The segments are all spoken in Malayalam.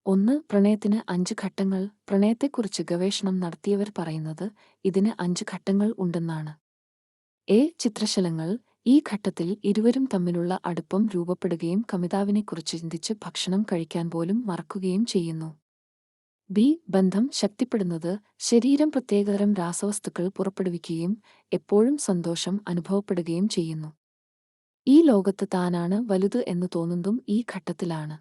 1. പ്രണയത്തിന് 5 ഘട്ടങ്ങൾ. പ്രണയത്തെക്കുറിച്ച് ഗവേഷണം നടത്തിയവർ പറയുന്നത് ഇതിന് 5 ഘട്ടങ്ങൾ ഉണ്ടെന്നാണ്. ചിത്രശലങ്ങൾ. ഈ ഘട്ടത്തിൽ ഇരുവരും തമ്മിലുള്ള അടുപ്പം രൂപപ്പെടുകയും കമിതാവിനെക്കുറിച്ച് ചിന്തിച്ച് ഭക്ഷണം കഴിക്കാൻ പോലും മറക്കുകയും ചെയ്യുന്നു. ബന്ധം ശക്തിപ്പെടുന്നത്. ശരീരം പ്രത്യേകതരം രാസവസ്തുക്കൾ പുറപ്പെടുവിക്കുകയും എപ്പോഴും സന്തോഷം അനുഭവപ്പെടുകയും ചെയ്യുന്നു. ഈ ലോകത്ത് താനാണ് വലുത് എന്ന് തോന്നുന്നതും ഈ ഘട്ടത്തിലാണ്.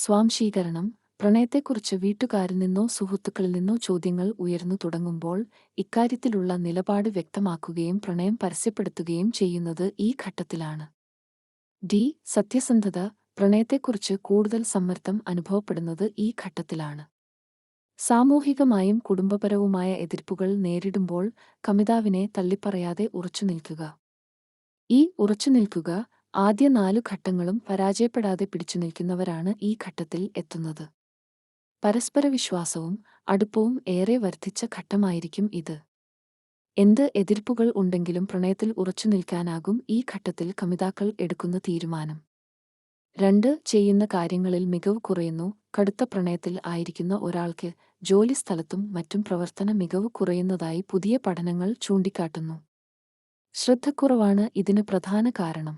സ്വാംശീകരണം. പ്രണയത്തെക്കുറിച്ച് വീട്ടുകാരിൽ നിന്നോ സുഹൃത്തുക്കളിൽ നിന്നോ ചോദ്യങ്ങൾ ഉയർന്നു തുടങ്ങുമ്പോൾ ഇക്കാര്യത്തിലുള്ള നിലപാട് വ്യക്തമാക്കുകയും പ്രണയം പരസ്യപ്പെടുത്തുകയും ചെയ്യുന്നത് ഈ ഘട്ടത്തിലാണ്. സത്യസന്ധത. പ്രണയത്തെക്കുറിച്ച് കൂടുതൽ സമ്മർദ്ദം അനുഭവപ്പെടുന്നത് ഈ ഘട്ടത്തിലാണ്. സാമൂഹികമായും കുടുംബപരവുമായ എതിർപ്പുകൾ നേരിടുമ്പോൾ കമിതാവിനെ തള്ളിപ്പറയാതെ ഉറച്ചുനിൽക്കുക. ഉറച്ചുനിൽക്കുക. ആദ്യ 4 ഘട്ടങ്ങളും പരാജയപ്പെടാതെ പിടിച്ചുനിൽക്കുന്നവരാണ് ഈ ഘട്ടത്തിൽ എത്തുന്നത്. പരസ്പര വിശ്വാസവും അടുപ്പവും ഏറെ വർദ്ധിച്ച ഘട്ടമായിരിക്കും ഇത്. എന്ത് എതിർപ്പുകൾ ഉണ്ടെങ്കിലും പ്രണയത്തിൽ ഉറച്ചുനിൽക്കാനാകും ഈ ഘട്ടത്തിൽ കമിതാക്കൾ എടുക്കുന്ന തീരുമാനം. 2. ചെയ്യുന്ന കാര്യങ്ങളിൽ മികവ് കുറയുന്നു. കടുത്ത പ്രണയത്തിൽ ആയിരിക്കുന്ന ഒരാൾക്ക് ജോലിസ്ഥലത്തും മറ്റും പ്രവർത്തന മികവ് കുറയുന്നതായി പുതിയ പഠനങ്ങൾ ചൂണ്ടിക്കാട്ടുന്നു. ശ്രദ്ധക്കുറവാണ് ഇതിന് പ്രധാന കാരണം.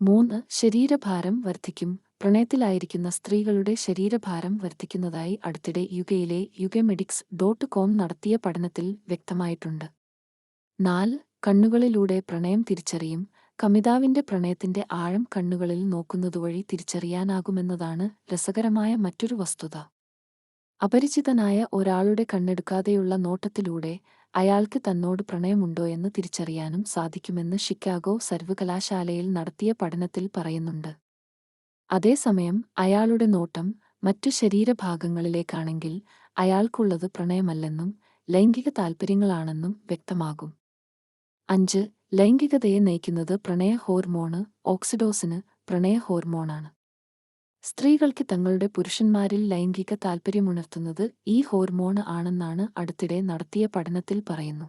3. ശരീരഭാരം വർദ്ധിക്കും. പ്രണയത്തിലായിരിക്കുന്ന സ്ത്രീകളുടെ ശരീരഭാരം വർദ്ധിക്കുന്നതായി അടുത്തിടെ യുകെയിലെ യുകെമെഡിക്സ്.com നടത്തിയ പഠനത്തിൽ വ്യക്തമായിട്ടുണ്ട്. 4. കണ്ണുകളിലൂടെ പ്രണയം തിരിച്ചറിയും. കമിതാവിന്റെ പ്രണയത്തിന്റെ ആഴം കണ്ണുകളിൽ നോക്കുന്നതുവഴി തിരിച്ചറിയാനാകുമെന്നതാണ് രസകരമായ മറ്റൊരു വസ്തുത. അപരിചിതനായ ഒരാളുടെ കണ്ണെടുക്കാതെയുള്ള നോട്ടത്തിലൂടെ അയാൾക്ക് തന്നോട് പ്രണയമുണ്ടോയെന്ന് തിരിച്ചറിയാനും സാധിക്കുമെന്ന് ഷിക്കാഗോ സർവകലാശാലയിൽ നടത്തിയ പഠനത്തിൽ പറയുന്നുണ്ട്. അതേസമയം അയാളുടെ നോട്ടം മറ്റു ശരീരഭാഗങ്ങളിലേക്കാണെങ്കിൽ അയാൾക്കുള്ളത് പ്രണയമല്ലെന്നും ലൈംഗിക താൽപ്പര്യങ്ങളാണെന്നും വ്യക്തമാകും. 5. ലൈംഗികതയെ നയിക്കുന്നത് പ്രണയ ഹോർമോണ്. ഓക്സിഡോസിന് പ്രണയ ഹോർമോണാണ്. സ്ത്രീകൾക്ക് തങ്ങളുടെ പുരുഷന്മാരിൽ ലൈംഗിക താൽപ്പര്യമുണർത്തുന്നത് ഈ ഹോർമോണ് ആണെന്നാണ് അടുത്തിടെ നടത്തിയ പഠനത്തിൽ പറയുന്നു.